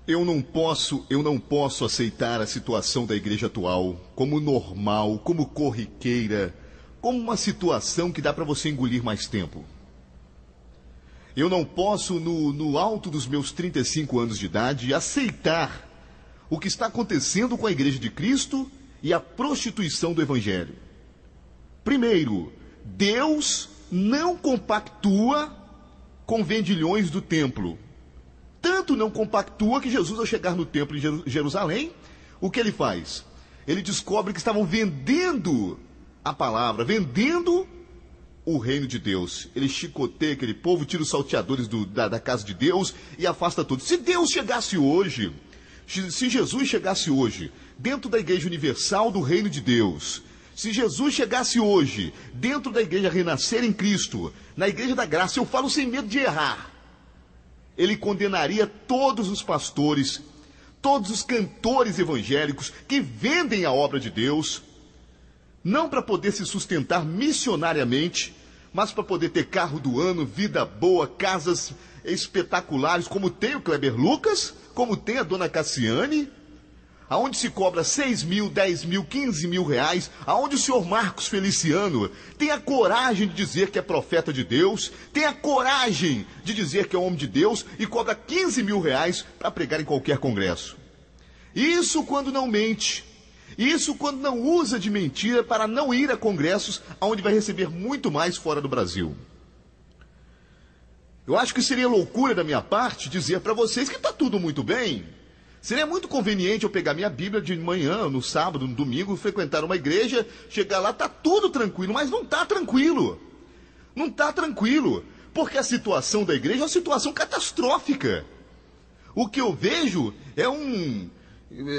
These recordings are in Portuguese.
Eu não posso aceitar a situação da igreja atual como normal, como corriqueira, como uma situação que dá para você engolir mais tempo. Eu não posso, no alto dos meus 35 anos de idade, aceitar o que está acontecendo com a igreja de Cristo e a prostituição do evangelho. Primeiro, Deus não compactua com vendilhões do templo. Tanto não compactua que Jesus, ao chegar no templo em Jerusalém, o que ele faz? Ele descobre que estavam vendendo a palavra, vendendo o reino de Deus. Ele chicoteia aquele povo, tira os salteadores da casa de Deus e afasta todos. Se Deus chegasse hoje, se Jesus chegasse hoje, dentro da Igreja Universal do Reino de Deus, se Jesus chegasse hoje, dentro da Igreja Renascer em Cristo, na Igreja da Graça, eu falo sem medo de errar, ele condenaria todos os pastores, todos os cantores evangélicos que vendem a obra de Deus, não para poder se sustentar missionariamente, mas para poder ter carro do ano, vida boa, casas espetaculares, como tem o Kleber Lucas, como tem a dona Cassiane, aonde se cobra 6 mil, 10 mil, 15 mil reais, aonde o senhor Marcos Feliciano tem a coragem de dizer que é profeta de Deus, tem a coragem de dizer que é homem de Deus e cobra 15 mil reais para pregar em qualquer congresso. Isso quando não mente, isso quando não usa de mentira para não ir a congressos aonde vai receber muito mais fora do Brasil. Eu acho que seria loucura da minha parte dizer para vocês que está tudo muito bem. Seria muito conveniente eu pegar minha Bíblia de manhã, no sábado, no domingo, frequentar uma igreja, chegar lá, está tudo tranquilo, mas não está tranquilo. Não está tranquilo, porque a situação da igreja é uma situação catastrófica. O que eu vejo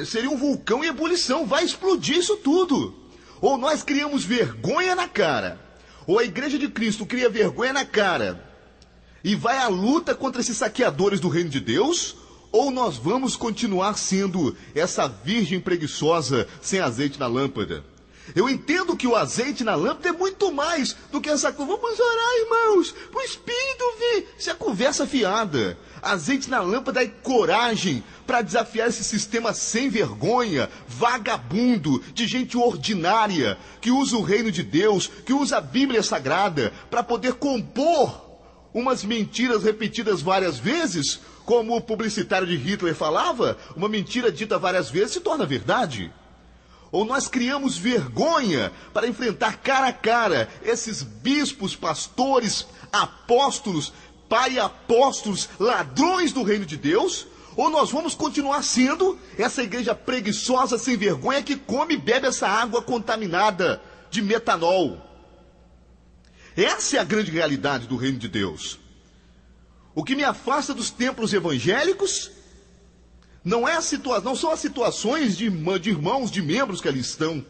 seria um vulcão em ebulição, vai explodir isso tudo. Ou nós criamos vergonha na cara, ou a igreja de Cristo cria vergonha na cara, e vai à luta contra esses saqueadores do reino de Deus, ou nós vamos continuar sendo essa virgem preguiçosa sem azeite na lâmpada. Eu entendo que o azeite na lâmpada é muito mais do que essa coisa. Vamos orar, irmãos, para o Espírito vir. Isso é conversa fiada. Azeite na lâmpada é coragem para desafiar esse sistema sem vergonha, vagabundo, de gente ordinária, que usa o reino de Deus, que usa a Bíblia Sagrada, para poder compor umas mentiras repetidas várias vezes, como o publicitário de Hitler falava, uma mentira dita várias vezes se torna verdade. Ou nós criamos vergonha para enfrentar cara a cara esses bispos, pastores, apóstolos, pai apóstolos, ladrões do reino de Deus, ou nós vamos continuar sendo essa igreja preguiçosa, sem vergonha, que come e bebe essa água contaminada de metanol. Essa é a grande realidade do reino de Deus. O que me afasta dos templos evangélicos não são as situações de irmãos, de membros que ali estão,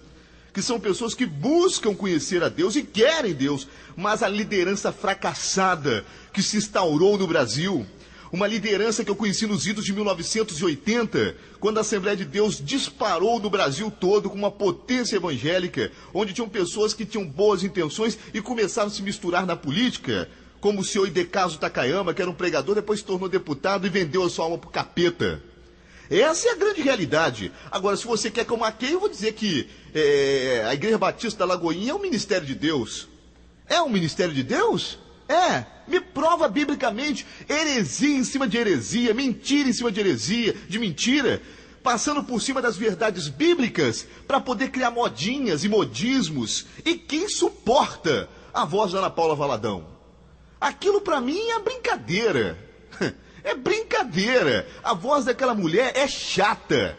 que são pessoas que buscam conhecer a Deus e querem Deus, mas a liderança fracassada que se instaurou no Brasil, uma liderança que eu conheci nos idos de 1980, quando a Assembleia de Deus disparou no Brasil todo com uma potência evangélica, onde tinham pessoas que tinham boas intenções e começaram a se misturar na política, como o senhor Idecaso Takayama, que era um pregador, depois se tornou deputado e vendeu a sua alma para o capeta. Essa é a grande realidade. Agora, se você quer que eu maqueie, eu vou dizer que a Igreja Batista da Lagoinha é um ministério de Deus. É um ministério de Deus? É. Me prova biblicamente heresia em cima de heresia, mentira em cima de heresia, de mentira, passando por cima das verdades bíblicas para poder criar modinhas e modismos. E quem suporta a voz da Ana Paula Valadão? Aquilo para mim é brincadeira. É brincadeira. A voz daquela mulher é chata.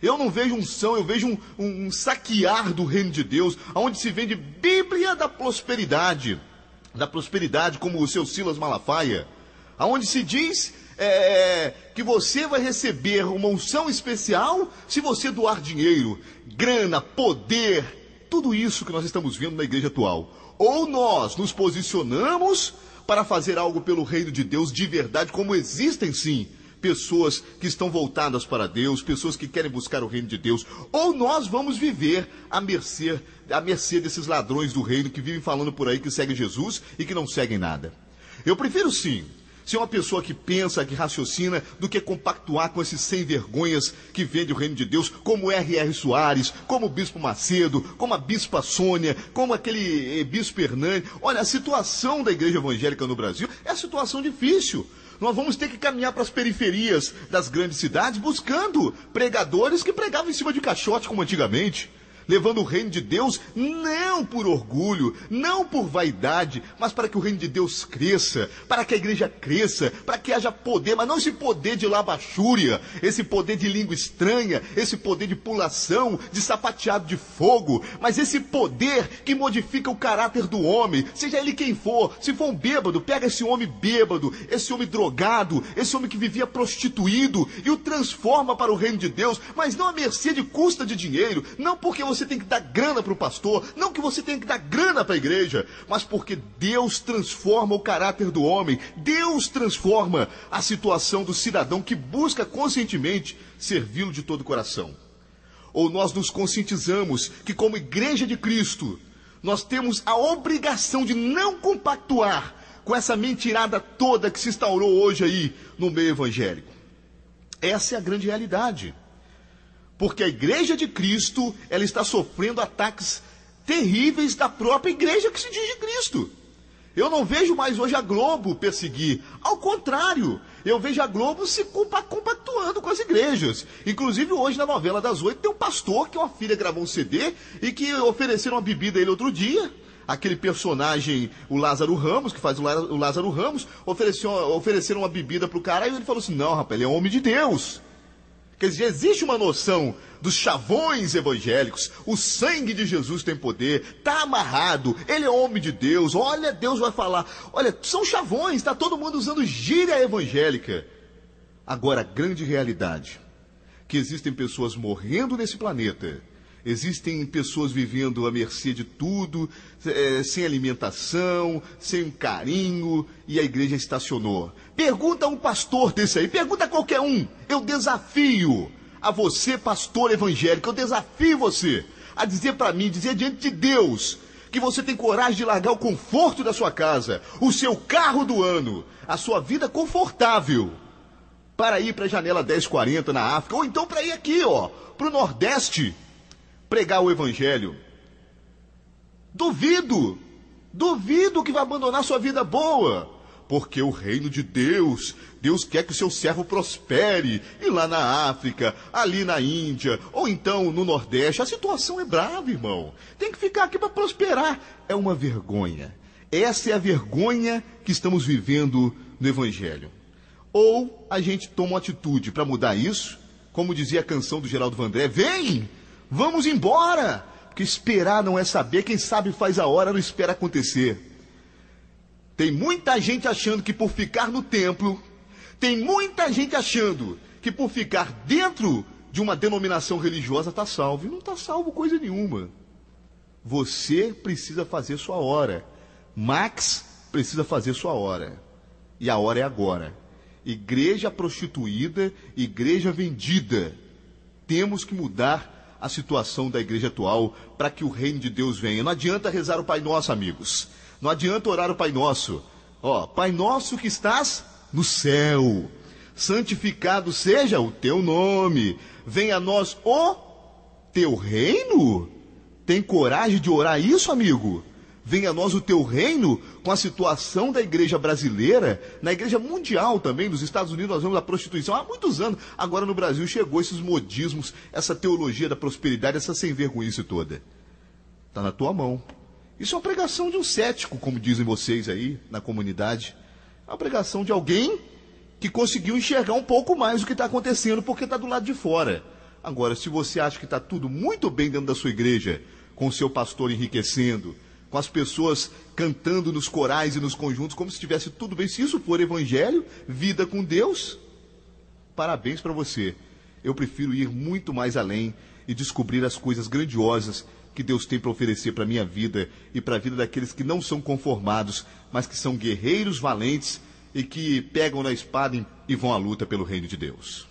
Eu não vejo unção, eu vejo um saquear do reino de Deus, onde se vende Bíblia da prosperidade, como o seu Silas Malafaia, onde se diz que você vai receber uma unção especial se você doar dinheiro, grana, poder, tudo isso que nós estamos vendo na igreja atual. Ou nós nos posicionamos para fazer algo pelo reino de Deus de verdade, como existem sim pessoas que estão voltadas para Deus, pessoas que querem buscar o reino de Deus, ou nós vamos viver à mercê desses ladrões do reino que vivem falando por aí que seguem Jesus e que não seguem nada. Eu prefiro sim ser uma pessoa que pensa, que raciocina, do que compactuar com esses sem vergonhas que vendem o reino de Deus, como R.R. Soares, como o Bispo Macedo, como a Bispa Sônia, como aquele Bispo Hernani. Olha, a situação da igreja evangélica no Brasil é uma situação difícil. Nós vamos ter que caminhar para as periferias das grandes cidades buscando pregadores que pregavam em cima de caixote como antigamente, levando o reino de Deus não por orgulho, não por vaidade, mas para que o reino de Deus cresça, para que a igreja cresça, para que haja poder, mas não esse poder de labachúria, esse poder de língua estranha, esse poder de pulação, de sapateado de fogo, mas esse poder que modifica o caráter do homem, seja ele quem for. Se for um bêbado, pega esse homem bêbado, esse homem drogado, esse homem que vivia prostituído e o transforma para o reino de Deus, mas não à mercê de custa de dinheiro, não porque você tem que dar grana para o pastor, não que você tem que dar grana para a igreja, mas porque Deus transforma o caráter do homem, Deus transforma a situação do cidadão que busca conscientemente servi-lo de todo o coração. Ou nós nos conscientizamos que, como igreja de Cristo, nós temos a obrigação de não compactuar com essa mentirada toda que se instaurou hoje aí no meio evangélico. Essa é a grande realidade. Porque a igreja de Cristo, ela está sofrendo ataques terríveis da própria igreja que se diz de Cristo. Eu não vejo mais hoje a Globo perseguir. Ao contrário, eu vejo a Globo se compactuando com as igrejas. Inclusive hoje na novela das 8 tem um pastor que uma filha gravou um CD e que ofereceram uma bebida a ele outro dia. Aquele personagem, o Lázaro Ramos, que faz o Lázaro Ramos, ofereceram uma bebida para o cara e ele falou assim, não rapaz, ele é um homem de Deus. Quer dizer, existe uma noção dos chavões evangélicos, o sangue de Jesus tem poder, está amarrado, ele é homem de Deus, olha, Deus vai falar, olha, são chavões, está todo mundo usando gíria evangélica. Agora, a grande realidade, que existem pessoas morrendo nesse planeta, existem pessoas vivendo à mercê de tudo, sem alimentação, sem carinho, e a igreja estacionou. Pergunta a um pastor desse aí, pergunta a qualquer um. Eu desafio a você, pastor evangélico, eu desafio você a dizer para mim, dizer diante de Deus, que você tem coragem de largar o conforto da sua casa, o seu carro do ano, a sua vida confortável, para ir para a janela 1040 na África, ou então para ir aqui, para o Nordeste, pregar o evangelho. Duvido que vai abandonar sua vida boa, porque o reino de Deus, Deus quer que o seu servo prospere, e lá na África, ali na Índia, ou então no Nordeste, a situação é brava, irmão, tem que ficar aqui para prosperar, é uma vergonha, essa é a vergonha que estamos vivendo no evangelho. Ou a gente toma uma atitude para mudar isso, como dizia a canção do Geraldo Vandré, vem! Vamos embora, porque esperar não é saber, quem sabe faz a hora, não espera acontecer. Tem muita gente achando que por ficar no templo, tem muita gente achando que por ficar dentro de uma denominação religiosa está salvo. E não está salvo coisa nenhuma. Você precisa fazer sua hora. Max precisa fazer sua hora. E a hora é agora. Igreja prostituída, igreja vendida. Temos que mudar a situação da igreja atual para que o reino de Deus venha. Não adianta rezar o Pai Nosso, amigos. Não adianta orar o Pai Nosso. Pai Nosso que estás no céu. Santificado seja o teu nome. Venha a nós o teu reino. Tem coragem de orar isso, amigo? Venha a nós o teu reino, com a situação da igreja brasileira, na igreja mundial também, nos Estados Unidos nós vemos a prostituição há muitos anos, agora no Brasil chegou esses modismos, essa teologia da prosperidade, essa sem vergonhice toda. Está na tua mão. Isso é uma pregação de um cético, como dizem vocês aí na comunidade. É uma pregação de alguém que conseguiu enxergar um pouco mais o que está acontecendo, porque está do lado de fora. Agora, se você acha que está tudo muito bem dentro da sua igreja, com o seu pastor enriquecendo, com as pessoas cantando nos corais e nos conjuntos, como se estivesse tudo bem. Se isso for evangelho, vida com Deus, parabéns para você. Eu prefiro ir muito mais além e descobrir as coisas grandiosas que Deus tem para oferecer para a minha vida e para a vida daqueles que não são conformados, mas que são guerreiros valentes e que pegam na espada e vão à luta pelo reino de Deus.